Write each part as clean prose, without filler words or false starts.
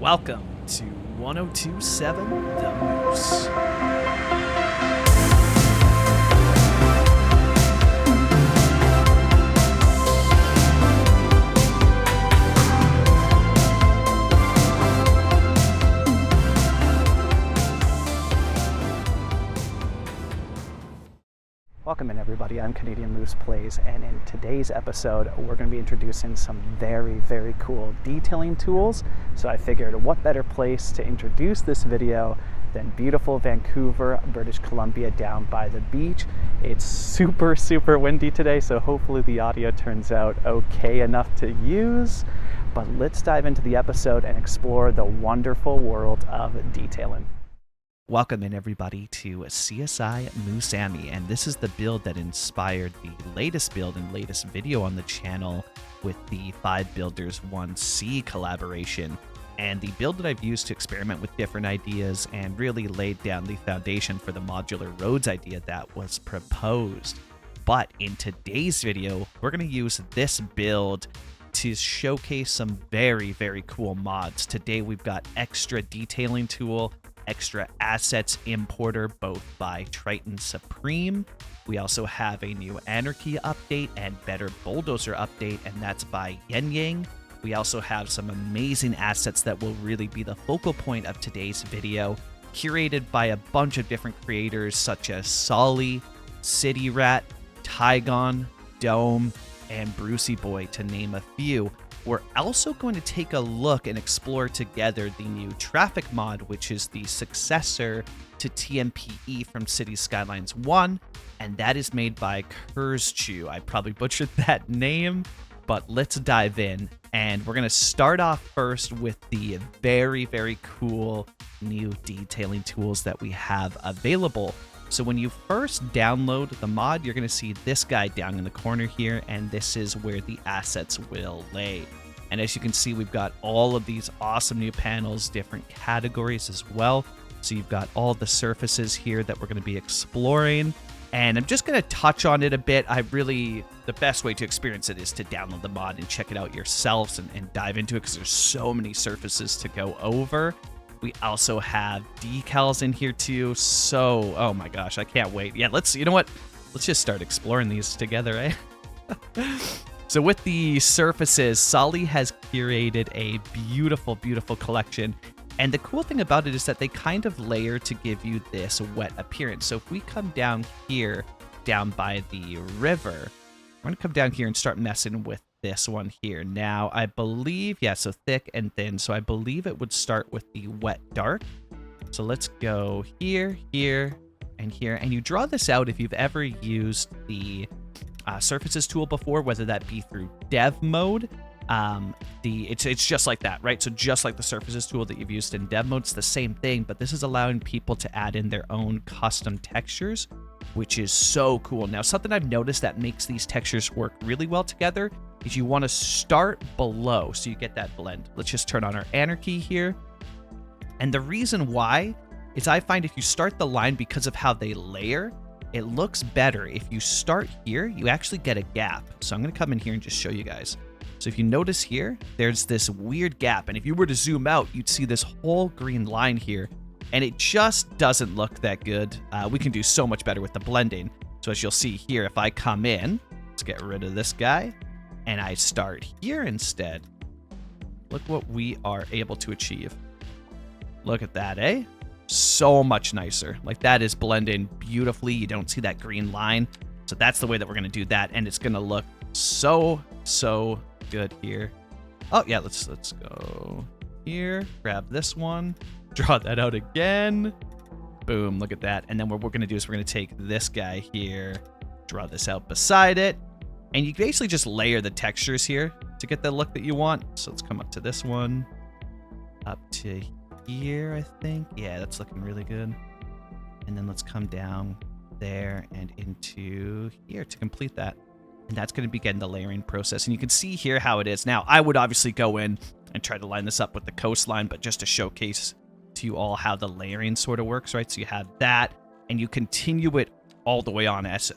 Welcome to 1027 The Moose. Welcome in everybody, I'm Canadian Moose Plays, and in today's episode we're going to be introducing some very cool detailing tools. So I figured what better place to introduce this video than beautiful Vancouver, British Columbia down by the beach. It's super windy today, so hopefully the audio turns out okay enough to use. But let's dive into the episode and explore the wonderful world of detailing. Welcome in everybody to CSI Moosami, and this is the build that inspired the latest build and latest video on the channel with the 5 Builders 1C collaboration, and the build that I've used to experiment with different ideas and really laid down the foundation for the modular roads idea that was proposed. But in today's video, we're going to use this build to showcase some very cool mods. Today we've got extra detailing tool, extra assets importer, both by Triton Supreme. We also have a new Anarchy update and Better Bulldozer update, and that's by YenYang. We also have some amazing assets that will really be the focal point of today's video, curated by a bunch of different creators such as Sully, CityRat, Tigon, Dome, and BruceyBoy, to name a few. We're also going to take a look and explore together the new traffic mod, which is the successor to TMPE from Cities Skylines 1, and that is made by Kurzchu. I probably butchered that name, but let's dive in. And we're going to start off first with the very cool new detailing tools that we have available. So when you first download the mod, you're going to see this guy down in the corner here, and this is where the assets will lay. And as you can see, we've got all of these awesome new panels, different categories as well. So you've got all the surfaces here that we're going to be exploring. And I'm just going to touch on it a bit. The best way to experience it is to download the mod and check it out yourselves and dive into it, because there's so many surfaces to go over. We also have decals in here too. So, oh my gosh, I can't wait. Yeah, you know what? Let's just start exploring these together, eh? So with the surfaces, Sully has curated a beautiful collection. And the cool thing about it is that they kind of layer to give you this wet appearance. So if we come down here, down by the river, we're going to come down here and start messing with this one here. Now, I believe, yeah, so thick and thin. So I believe it would start with the wet dark. So let's go here, here, and here. And you draw this out if you've ever used the surfaces tool before, whether that be through dev mode. It's just like that, right? So just like the surfaces tool that you've used in dev mode, it's the same thing, but this is allowing people to add in their own custom textures, which is so cool. Now, something I've noticed that makes these textures work really well together is you want to start below so you get that blend. Let's just turn on our Anarchy here. And the reason why is I find if you start the line, because of how they layer, it looks better. If you start here, you actually get a gap. So I'm going to come in here and just show you guys. So if you notice here, there's this weird gap. And if you were to zoom out, you'd see this whole green line here. And it just doesn't look that good. We can do so much better with the blending. So as you'll see here, if I come in, let's get rid of this guy, and I start here instead, look what we are able to achieve. Look at that, eh? So much nicer. Like, that is blending beautifully. You don't see that green line. So that's the way that we're going to do that, and it's going to look so good here. Oh yeah, let's go here, grab this one, draw that out again, boom, look at that. And then what we're going to do is we're going to take this guy here, draw this out beside it, and you basically just layer the textures here to get the look that you want. So let's come up to this one, up to here, I think. Yeah, that's looking really good. And then let's come down there and into here to complete that. And that's going to begin the layering process. And you can see here how it is. Now, I would obviously go in and try to line this up with the coastline, but just to showcase to you all how the layering sort of works, right? So you have that, and you continue it all the way on as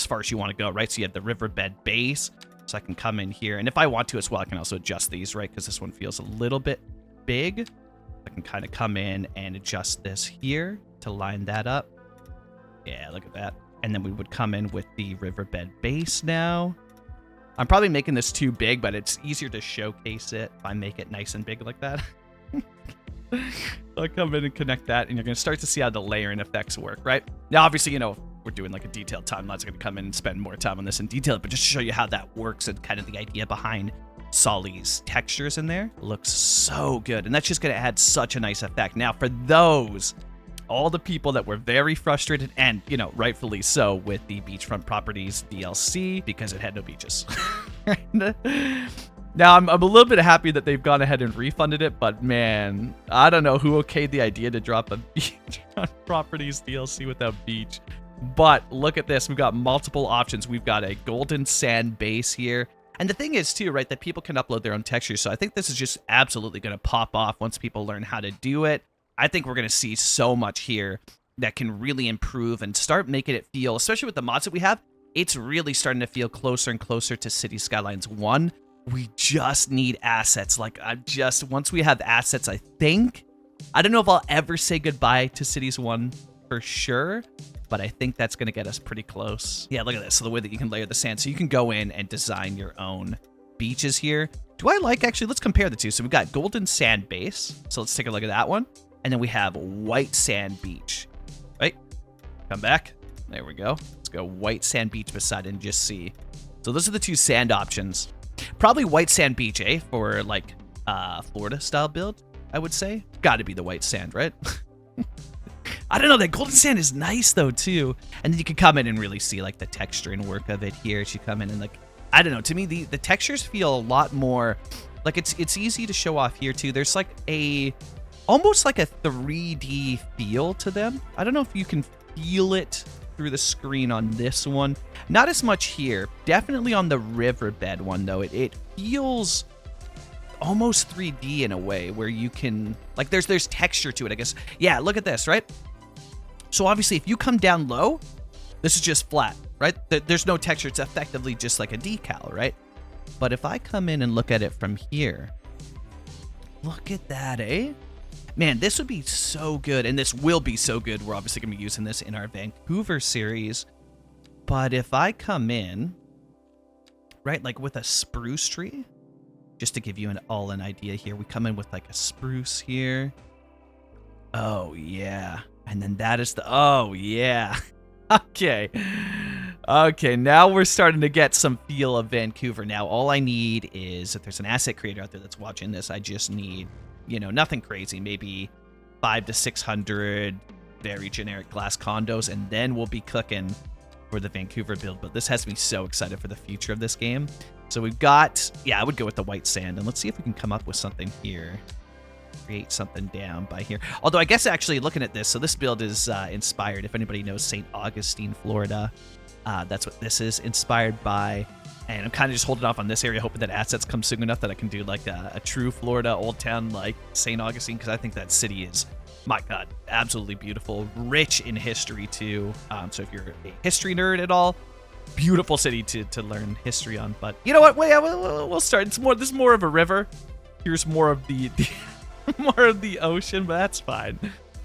far as you want to go, right? So you have the riverbed base. So I can come in here, and if I want to as well, I can also adjust these, right? Because this one feels a little bit big. can kind of come in and adjust this here to line that up. Yeah, look at that. And then we would come in with the riverbed base now. I'm probably making this too big, but it's easier to showcase it if I make it nice and big like that. I'll come in and connect that, and you're going to start to see how the layering effects work, right? Now, obviously, you know, we're doing like a detailed timeline, so I'm going to come in and spend more time on this in detail, but just to show you how that works and kind of the idea behind Sully's textures in there. Looks so good, and that's just going to add such a nice effect. Now, for those, all the people that were very frustrated, and, you know, rightfully so, with the Beachfront Properties DLC, because it had no beaches. Now, I'm a little bit happy that they've gone ahead and refunded it, but man, I don't know who okayed the idea to drop a Beachfront Properties DLC without beach. But look at this. We've got multiple options. We've got a golden sand base here. And the thing is, too, right, that people can upload their own textures. So I think this is just absolutely going to pop off once people learn how to do it. I think we're going to see so much here that can really improve and start making it feel, especially with the mods that we have, it's really starting to feel closer and closer to Cities Skylines 1. We just need assets. Like, once we have assets, I don't know if I'll ever say goodbye to Cities 1 for sure, but I think that's going to get us pretty close. Yeah, look at this. So the way that you can layer the sand. So you can go in and design your own beaches here. Do I like, actually, let's compare the two. So we've got golden sand base. So let's take a look at that one. And then we have white sand beach. Right? Come back. There we go. Let's go white sand beach beside and just see. So those are the two sand options. Probably white sand beach, eh? For like Florida style build, I would say. Got to be the white sand, right? I don't know. That golden sand is nice though too. And then you can come in and really see like the texture and work of it here. As you come in and like, I don't know. To me, the textures feel a lot more like it's easy to show off here too. There's like almost like a 3D feel to them. I don't know if you can feel it through the screen on this one. Not as much here. Definitely on the riverbed one though. It feels almost 3D in a way where you can like there's texture to it, I guess. Yeah, look at this, right? So obviously if you come down low, this is just flat, right? There's no texture. It's effectively just like a decal, right? But if I come in and look at it from here, look at that, eh? Man, this would be so good, and this will be so good. We're obviously going to be using this in our Vancouver series. But if I come in, right, like with a spruce tree, just to give you an idea here, we come in with like a spruce here. Oh, yeah. And then that is the, oh, yeah. Okay. Okay, now we're starting to get some feel of Vancouver. Now, all I need is, if there's an asset creator out there that's watching this, I just need, you know, nothing crazy, maybe 500 to 600 very generic glass condos, and then we'll be cooking for the Vancouver build. But this has me so excited for the future of this game. So we've got, yeah, I would go with the white sand, and let's see if we can come up with something here. Create something down by here. Although I guess actually looking at this, so this build is inspired, if anybody knows St. Augustine, Florida, that's what this is inspired by. And I'm kind of just holding off on this area, hoping that assets come soon enough that I can do like a true Florida old town like St. Augustine, because I think that city is, my God, absolutely beautiful, rich in history too. So if you're a history nerd at all, beautiful city to learn history on. But you know what? We'll start. This is more of a river. Here's more of the more of the ocean, but that's fine.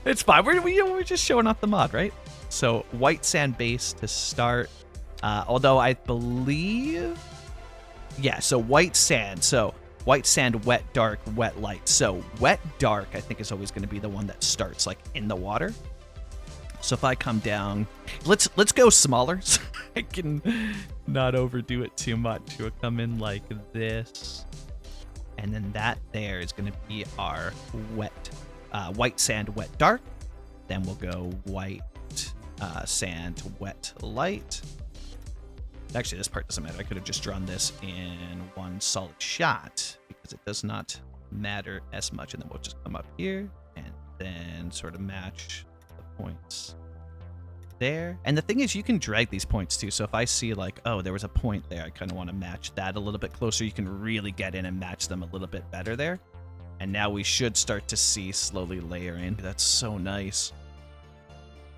It's fine. We're just showing off the mod, right? So white sand base to start. Although I believe, yeah, so white sand. So white sand, wet, dark, wet, light. So wet, dark, I think is always going to be the one that starts like in the water. So if I come down, let's go smaller so I can not overdo it too much. We'll come in like this. And then that there is going to be our white sand, wet, dark. Then we'll go white sand, wet, light. Actually, this part doesn't matter. I could have just drawn this in one solid shot because it does not matter as much. And then we'll just come up here and then sort of match the points there. And the thing is, you can drag these points too. So if I see like, oh, there was a point there, I kind of want to match that a little bit closer. You can really get in and match them a little bit better there. And now we should start to see slowly layering. That's so nice.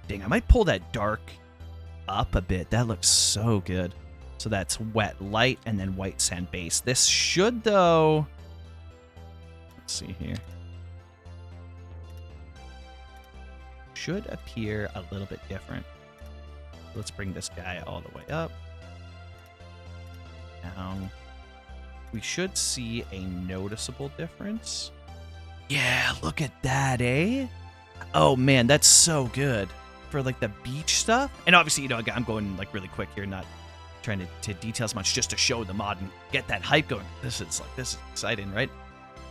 Dang, I might pull that dark up a bit. That looks so good. So that's wet, light, and then white sand base. This should, though, let's see here. should appear a little bit different. Let's bring this guy all the way up. Down. We should see a noticeable difference. Yeah, look at that, eh? Oh man, that's so good for like the beach stuff. And obviously, you know, I'm going like really quick here, not trying to detail as much, just to show the mod and get that hype going. This is exciting, right?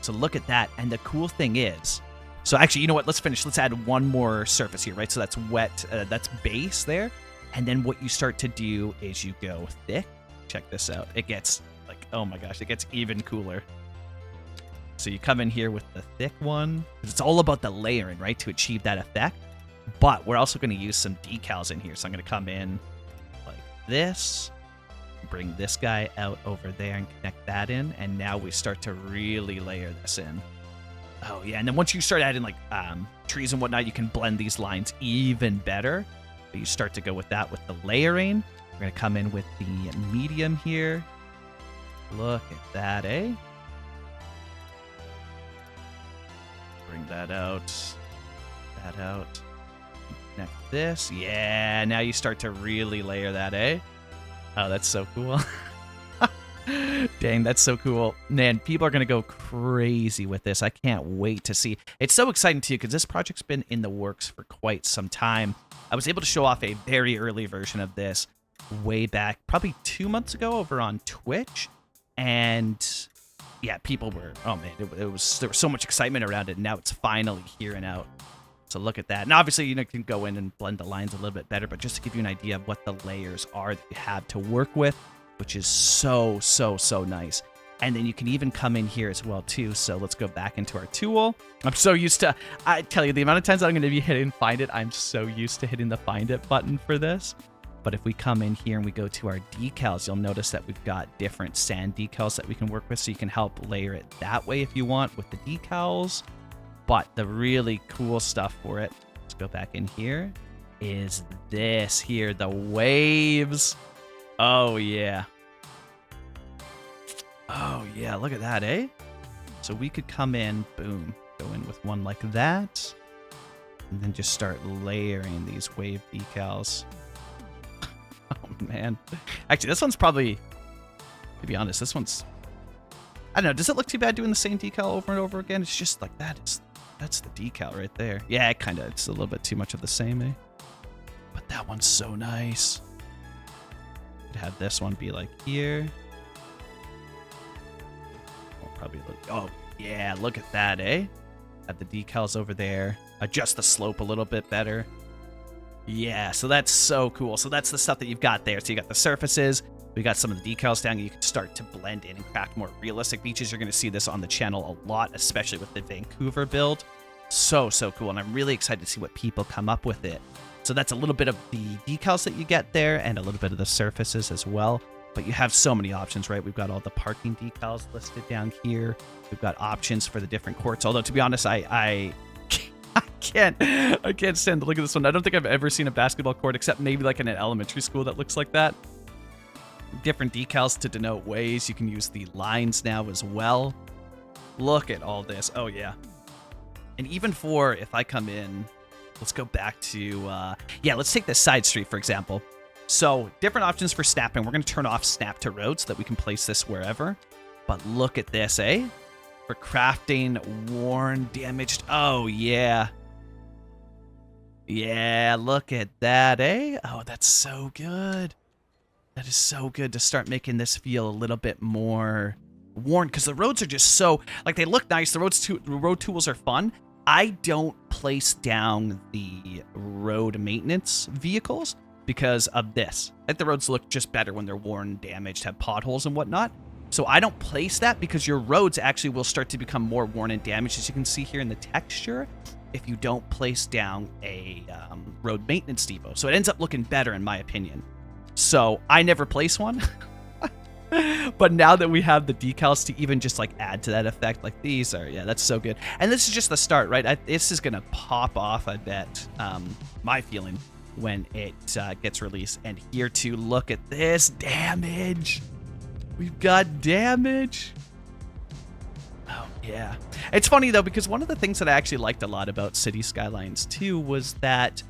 So look at that. And the cool thing is, so actually, you know what? Let's finish. Let's add one more surface here, right? So that's wet. That's base there. And then what you start to do is you go thick. Check this out. It gets like, oh my gosh, it gets even cooler. So you come in here with the thick one. It's all about the layering, right, to achieve that effect. But we're also going to use some decals in here. So I'm going to come in like this. Bring this guy out over there and connect that in. And now we start to really layer this in. Oh, yeah. And then once you start adding like trees and whatnot, you can blend these lines even better. But you start to go with that with the layering. We're going to come in with the medium here. Look at that, eh? Bring that out. That out. Connect this. Yeah, now you start to really layer that, eh? Oh, that's so cool. Dang, that's so cool. Man, people are going to go crazy with this. I can't wait to see. It's so exciting too because this project's been in the works for quite some time. I was able to show off a very early version of this way back, probably 2 months ago over on Twitch. And yeah, people were, oh man, there was so much excitement around it. And now it's finally here and out. So look at that. And obviously, you know, you can go in and blend the lines a little bit better, but just to give you an idea of what the layers are that you have to work with, which is so nice. And then you can even come in here as well too. So let's go back into our tool. I'm so used to, I tell you, the amount of times I'm going to be hitting find it, I'm so used to hitting the find it button for this. But if we come in here and we go to our decals, you'll notice that we've got different sand decals that we can work with. So you can help layer it that way if you want with the decals. But the really cool stuff for it, let's go back in here, is this here, the waves. Oh, yeah. Oh, yeah, look at that, eh? So we could come in, boom, go in with one like that, and then just start layering these wave decals. Oh, man. Actually, this one's probably, to be honest, this one's, I don't know, does it look too bad doing the same decal over and over again? It's just like that. That's the decal right there. Yeah, it's a little bit too much of the same, eh? But that one's so nice. Could have this one be like here. I'll probably look, oh, yeah, look at that, eh? Have the decals over there. Adjust the slope a little bit better. Yeah, so that's so cool. So that's the stuff that you've got there. So you got the surfaces. We got some of the decals down. You can start to blend in and craft more realistic beaches. You're going to see this on the channel a lot, especially with the Vancouver build. So cool. And I'm really excited to see what people come up with it. So that's a little bit of the decals that you get there and a little bit of the surfaces as well. But you have so many options, right? We've got all the parking decals listed down here. We've got options for the different courts. Although, to be honest, I can't stand to look at this one. I don't think I've ever seen a basketball court except maybe like in an elementary school that looks like that. Different decals to denote ways. You can use the lines now as well. Look at all this. Oh, yeah. And even for, if I come in, let's go back to, yeah, let's take this side street, for example. So different options for snapping. We're going to turn off snap to road so that we can place this wherever. But look at this, eh? For crafting worn, damaged. Oh, yeah. Yeah, look at that, eh? Oh, that's so good. That is so good to start making this feel a little bit more worn because the roads are just so, like, they look nice. The road tools are fun. I don't place down the road maintenance vehicles because of this. Like, the roads look just better when they're worn, damaged, have potholes and whatnot. So I don't place that because your roads actually will start to become more worn and damaged, as you can see here in the texture, if you don't place down a road maintenance depot. So it ends up looking better, in my opinion. So I never place one. But now that we have the decals to even just like add to that effect, like these are, yeah, that's so good. And this is just the start, right? This is going to pop off, I bet, my feeling, when it gets released. And here too, look at this damage. We've got damage. Oh, Yeah. It's funny, though, because one of the things that I actually liked a lot about Cities Skylines, too, was that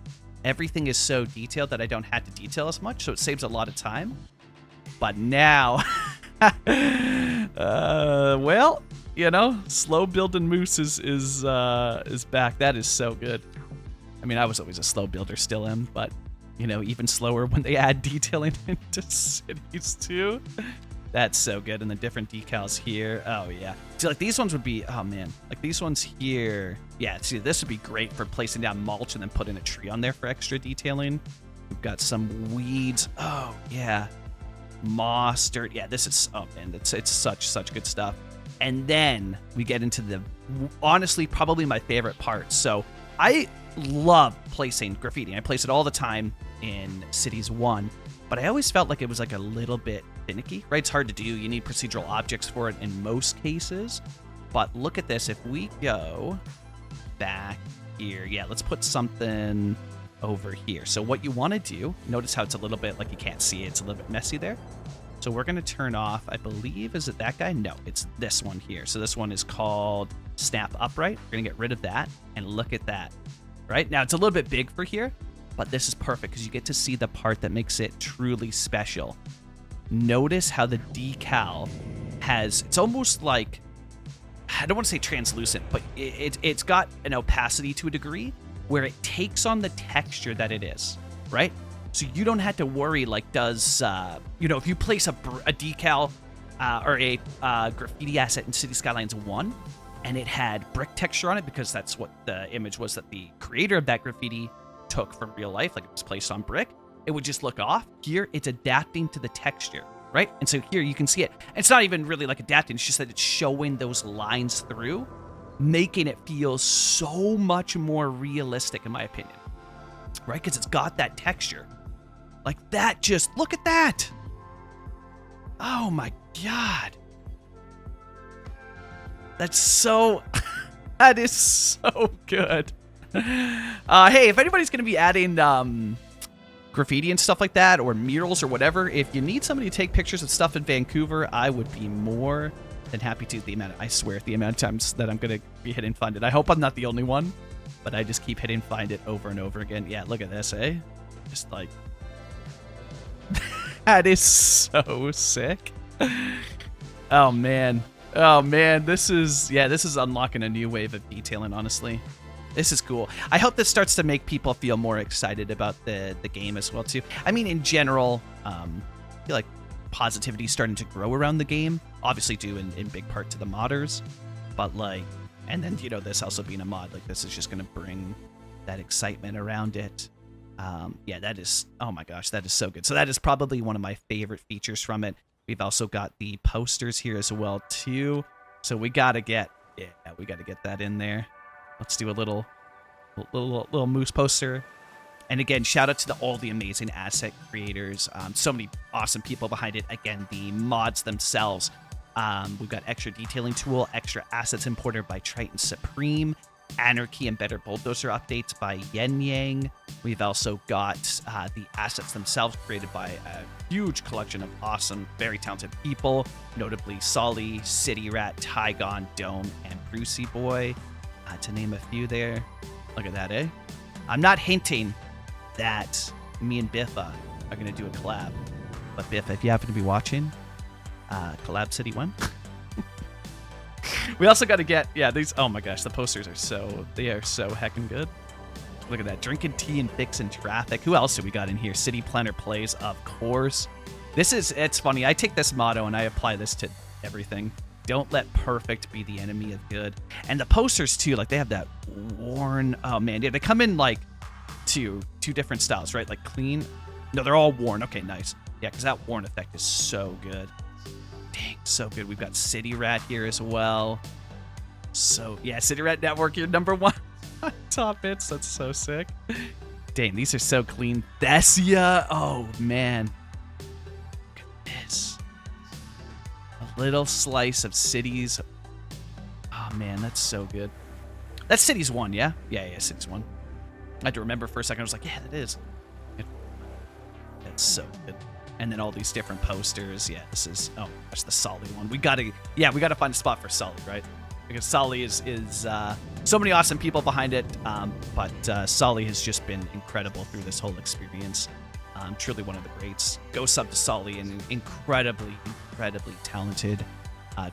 everything is so detailed that I don't have to detail as much, so it saves a lot of time. But now, well, you know, slow building Moose is back. That is so good. I mean, I was always a slow builder, still am, but, you know, even slower when they add detailing into cities, too. That's so good. And the different decals here. Oh, yeah. See, like, these ones would be, oh, man. Like, these ones here. Yeah, see, this would be great for placing down mulch and then putting a tree on there for extra detailing. We've got some weeds. Oh, yeah. Moss, dirt. Yeah, this is, oh, man, it's such good stuff. And then we get into the, honestly, probably my favorite part. So I love placing graffiti. I place it all the time in Cities 1. But I always felt like it was like a little bit finicky, right? It's hard to do. You need procedural objects for it in most cases. But look at this. If we go back here, yeah, let's put something over here. So what you want to do, notice how it's a little bit like you can't see it. It's a little bit messy there. So we're going to turn off, I believe, is it that guy? No, it's this one here. So this one is called Snap Upright. We're going to get rid of that. And look at that, right? Now it's a little bit big for here. But this is perfect because you get to see the part that makes it truly special. Notice how the decal has, it's almost like, I don't want to say translucent, but it's got an opacity to a degree where it takes on the texture that it is, right? So you don't have to worry, like, does, you know, if you place a decal or a graffiti asset in Cities Skylines 1 and it had brick texture on it, because that's what the image was that the creator of that graffiti took from real life, like it was placed on brick, it would just look off. Here, it's adapting to the texture, right? And so here you can see it. It's not even really like adapting, it's just that it's showing those lines through, making it feel so much more realistic, in my opinion, right? Because it's got that texture. Like that, just look at that. Oh my God. That's so, that is so good. Hey, if anybody's going to be adding graffiti and stuff like that, or murals or whatever, if you need somebody to take pictures of stuff in Vancouver, I would be more than happy to. I swear, the amount of times that I'm going to be hitting find it. I hope I'm not the only one, but I just keep hitting find it over and over again. Yeah, look at this, eh? Just like, that is so sick. Oh, man. Oh, man. This is unlocking a new wave of detailing, honestly. This is cool. I hope this starts to make people feel more excited about the game as well, too. I mean, in general, I feel like positivity is starting to grow around the game. Obviously, due in big part to the modders. But, like, and then, you know, this also being a mod, like, this is just going to bring that excitement around it. Yeah, that is, oh my gosh, that is so good. So that is probably one of my favorite features from it. We've also got the posters here as well, too. So we got to get that in there. Let's do a little Moose poster. And again, shout out to all the amazing asset creators. So many awesome people behind it. Again, the mods themselves. We've got extra detailing tool, extra assets imported by Triton Supreme, Anarchy and Better Bulldozer updates by YenYang. We've also got the assets themselves created by a huge collection of awesome, very talented people, notably Sully, CityRat, Tigon, Dome, and BruceyBoy. To name a few there. Look at that, eh? I'm not hinting that me and Biffa are going to do a collab. But Biffa, if you happen to be watching, collab City 1. We also got to get, yeah, these, oh my gosh, the posters are so heckin' good. Look at that, drinking tea and fixing traffic. Who else do we got in here? City Planner Plays, of course. It's funny, I take this motto and I apply this to everything. Don't let perfect be the enemy of good. And the posters, too, like, they have that worn... Oh, man. Yeah, they come in, like, two different styles, right? Like, clean. No, they're all worn. Okay, nice. Yeah, because that worn effect is so good. Dang, so good. We've got CityRat here as well. So, yeah, CityRat Network, you're number one. Top hits. That's so sick. Dang, these are so clean. Thesia. Oh, man. Look at this. Little slice of cities. Oh man, that's so good. That's Cities 1, yeah? Yeah, Cities 1. I had to remember for a second. I was like, yeah, that is. That's so good. And then all these different posters. Yeah, this is, oh gosh, the Sully one. We gotta find a spot for Sully, right? because Sully is so many awesome people behind it. But Sully has just been incredible through this whole experience. Truly one of the greats. Go sub to Sully, an incredibly talented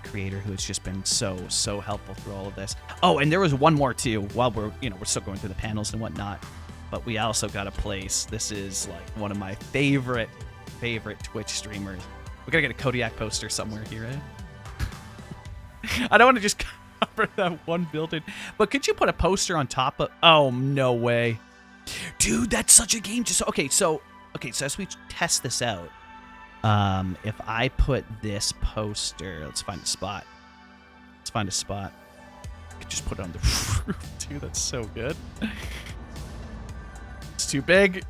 creator who has just been so helpful through all of this. Oh, and there was one more too. While we're still going through the panels and whatnot, but we also got a place. This is like one of my favorite Twitch streamers. We gotta get a Kodiak poster somewhere here. I don't want to just cover that one building, but could you put a poster on top of? Oh, no way, dude! That's such a game. Just okay. So as we test this out, if I put this poster, let's find a spot. I could just put it on the roof, dude. That's so good. It's too big.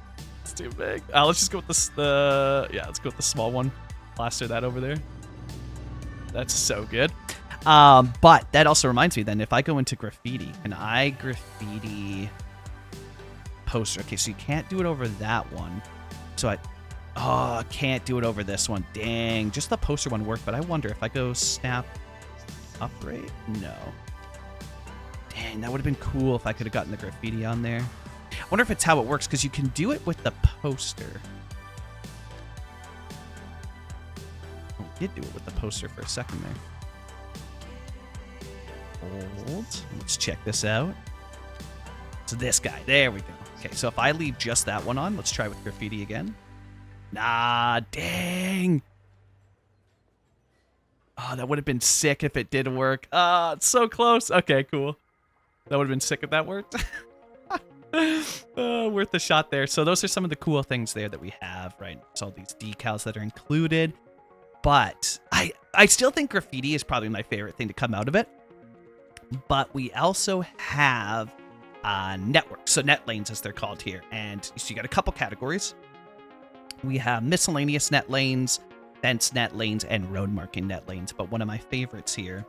Let's just go with let's go with the small one. Plaster that over there. That's so good. But that also reminds me then, if I go into graffiti and I graffiti poster. Okay, so you can't do it over that one. So I can't do it over this one. Dang, just the poster one worked, but I wonder if I go snap upgrade? No. Dang, that would have been cool if I could have gotten the graffiti on there. I wonder if it's how it works, because you can do it with the poster. Oh, we did do it with the poster for a second there. Hold. Let's check this out. So this guy. There we go. Okay, so if I leave just that one on, let's try with graffiti again. Nah, dang. Oh, that would have been sick if it did work. It's so close. Okay, cool. That would have been sick if that worked. Worth the shot there. So those are some of the cool things there that we have, right? So all these decals that are included. But I still think graffiti is probably my favorite thing to come out of it. But we also have networks, so net lanes as they're called here. And so you got a couple categories. We have miscellaneous net lanes, fence net lanes, and road marking net lanes. But one of my favorites here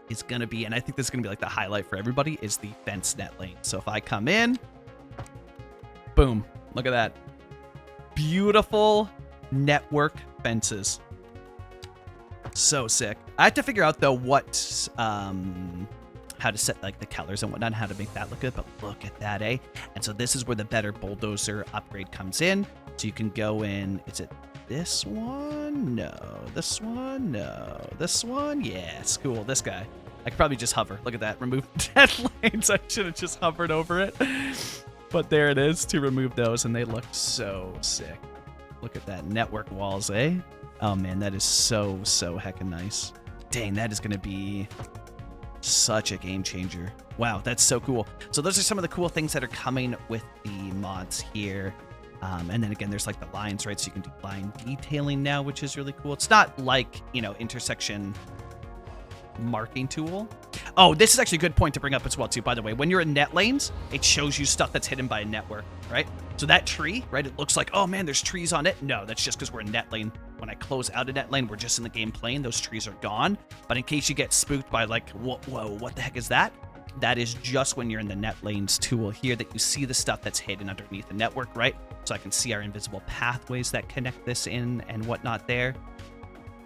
is going to be, and I think this is going to be like the highlight for everybody, is the fence net lane. So if I come in, boom, look at that. Beautiful network fences. So sick. I have to figure out though what how to set like the colors and whatnot, how to make that look good, but look at that, eh? And so this is where the Better Bulldozer upgrade comes in. So you can go in, is it this one? No. This one? No. This one? Yes. Cool. This guy. I could probably just hover. Look at that. Remove dead lanes. I should have just hovered over it. But there it is to remove those, and they look so sick. Look at that. Network walls, eh? Oh, man, that is so heckin' nice. Dang, that is going to be such a game changer. Wow, that's so cool. So those are some of the cool things that are coming with the mods here. And then again, there's like the lines, right? So you can do line detailing now, which is really cool. It's not like, intersection marking tool. Oh, this is actually a good point to bring up as well, too, by the way. When you're in net lanes, it shows you stuff that's hidden by a network, right? So that tree, right, it looks like, oh, man, there's trees on it. No, that's just because we're in net lane. When I close out a net lane, we're just in the game playing. Those trees are gone. But in case you get spooked by like, whoa, what the heck is that? That is just when you're in the net lanes tool here that you see the stuff that's hidden underneath the network, right? So I can see our invisible pathways that connect this in and whatnot there.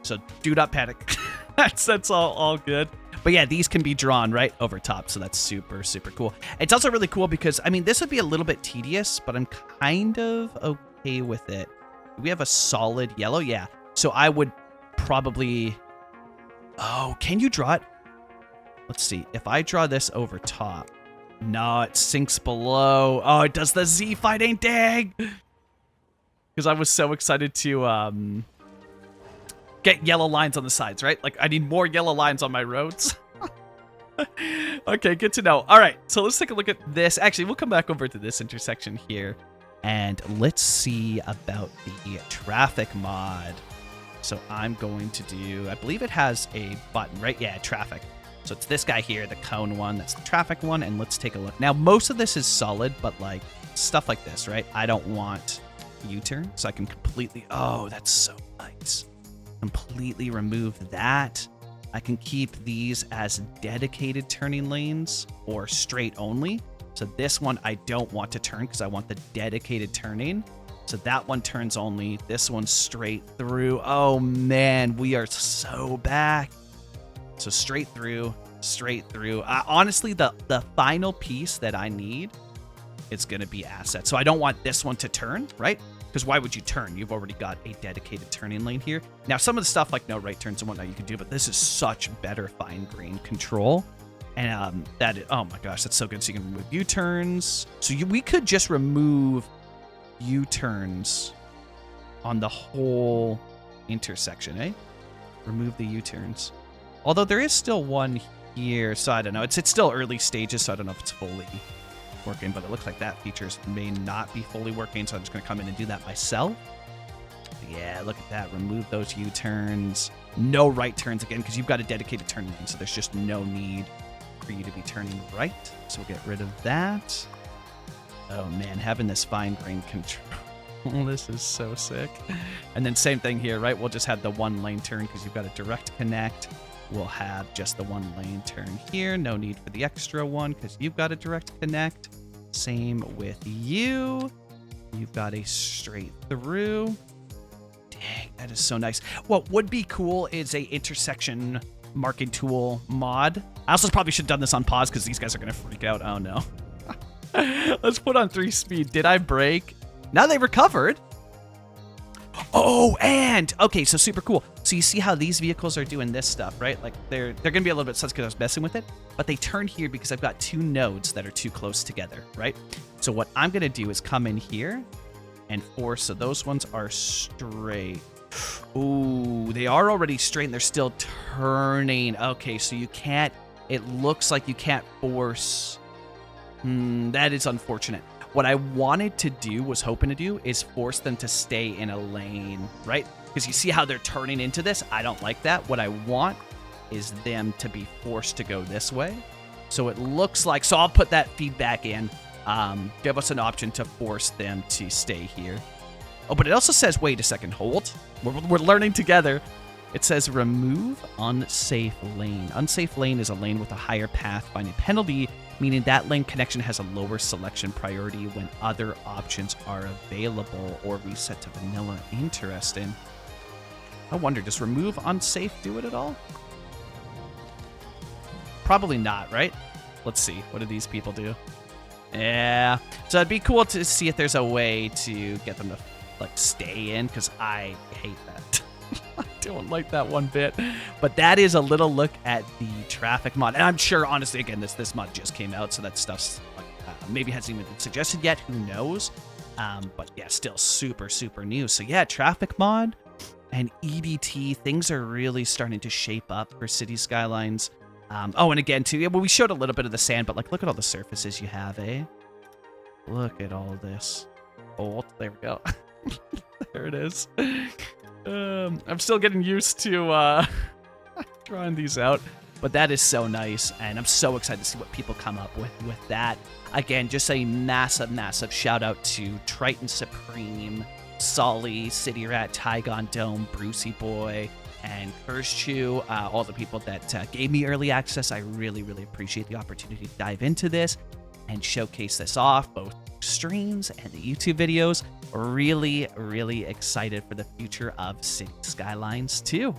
So do not panic. that's all good. But yeah, these can be drawn right over top. So that's super cool. It's also really cool because, I mean, this would be a little bit tedious, but I'm kind of okay with it. We have a solid yellow. Yeah. So I would probably... Oh, can you draw it? Let's see. If I draw this over top... No, it sinks below. Oh, it does the Z fighting. Dang! Because I was so excited to get yellow lines on the sides, right? Like, I need more yellow lines on my roads. Okay, good to know. All right, so let's take a look at this. Actually, we'll come back over to this intersection here, and let's see about the traffic mod. So I'm going to do... I believe it has a button, right? Yeah, traffic. So it's this guy here, the cone one. That's the traffic one. And let's take a look. Now, most of this is solid, but like stuff like this, right? I don't want U-turn. So I can completely... Oh, that's so nice. Completely remove that. I can keep these as dedicated turning lanes or straight only. So this one, I don't want to turn because I want the dedicated turning. So that one turns only. This one's straight through. Oh, man, we are so back. So straight through, straight through. Honestly, the final piece that I need is going to be assets. So I don't want this one to turn, right? Because why would you turn? You've already got a dedicated turning lane here. Now, some of the stuff like no right turns and whatnot you can do, but this is such better fine grain control. And oh my gosh, that's so good. So you can remove U-turns. So we could just remove U-turns on the whole intersection, eh? Remove the U-turns. Although there is still one here, so I don't know. It's still early stages, so I don't know if it's fully working, but it looks like that features may not be fully working, so I'm just going to come in and do that myself. Yeah, look at that. Remove those U-turns. No right turns again, because you've got a dedicated turning lane, so there's just no need for you to be turning right. So we'll get rid of that. Oh man, having this fine grain control. This is so sick. And then same thing here, right? We'll just have the one lane turn because you've got a direct connect. We'll have just the one lane turn here. No need for the extra one because you've got a direct connect. Same with you. You've got a straight through. Dang, that is so nice. What would be cool is a intersection marking tool mod. I also probably should have done this on pause because these guys are going to freak out. Oh no. Let's put on 3 speed. Did I break? Now they recovered. Oh, and okay, so super cool. So you see how these vehicles are doing this stuff, right? Like they're gonna be a little bit sus because I was messing with it, but they turn here because I've got 2 nodes that are too close together, right? So what I'm gonna do is come in here and force. So those ones are straight. Ooh, they are already straight and they're still turning. Okay, so you can't. It looks like you can't force. That is unfortunate. What I wanted to do, was hoping to do, is force them to stay in a lane, right? Because you see how they're turning into this? I don't like that. What I want is them to be forced to go this way. So it looks like, so I'll put that feedback in. Give us an option to force them to stay here. Oh, but it also says, wait a second, hold. We're learning together. It says remove unsafe lane. Unsafe lane is a lane with a higher path finding penalty, meaning that lane connection has a lower selection priority when other options are available or reset to vanilla. Interesting. I wonder, does remove unsafe do it at all? Probably not, right? Let's see. What do these people do? Yeah. So it'd be cool to see if there's a way to get them to like stay in, because I hate that. I don't like that one bit. But that is a little look at the traffic mod. And I'm sure, honestly, again, this mod just came out, so that stuff's like, maybe hasn't even been suggested yet. Who knows? But yeah, still super, super new. So yeah, traffic mod and EDT, things are really starting to shape up for Cities Skylines. Oh, and again, too, yeah, well, we showed a little bit of the sand, but like, look at all the surfaces you have, eh? Look at all this. Oh, there we go. There it is. I'm still getting used to drawing these out, but that is so nice, and I'm so excited to see what people come up with that. Again, just a massive, massive shout out to Triton Supreme, Sully, CityRat, Tigon Dome, BruceyBoy, and Curse all the people that gave me early access. I really, really appreciate the opportunity to dive into this and showcase this off, both streams and the YouTube videos. Really, really excited for the future of Cities Skylines 2.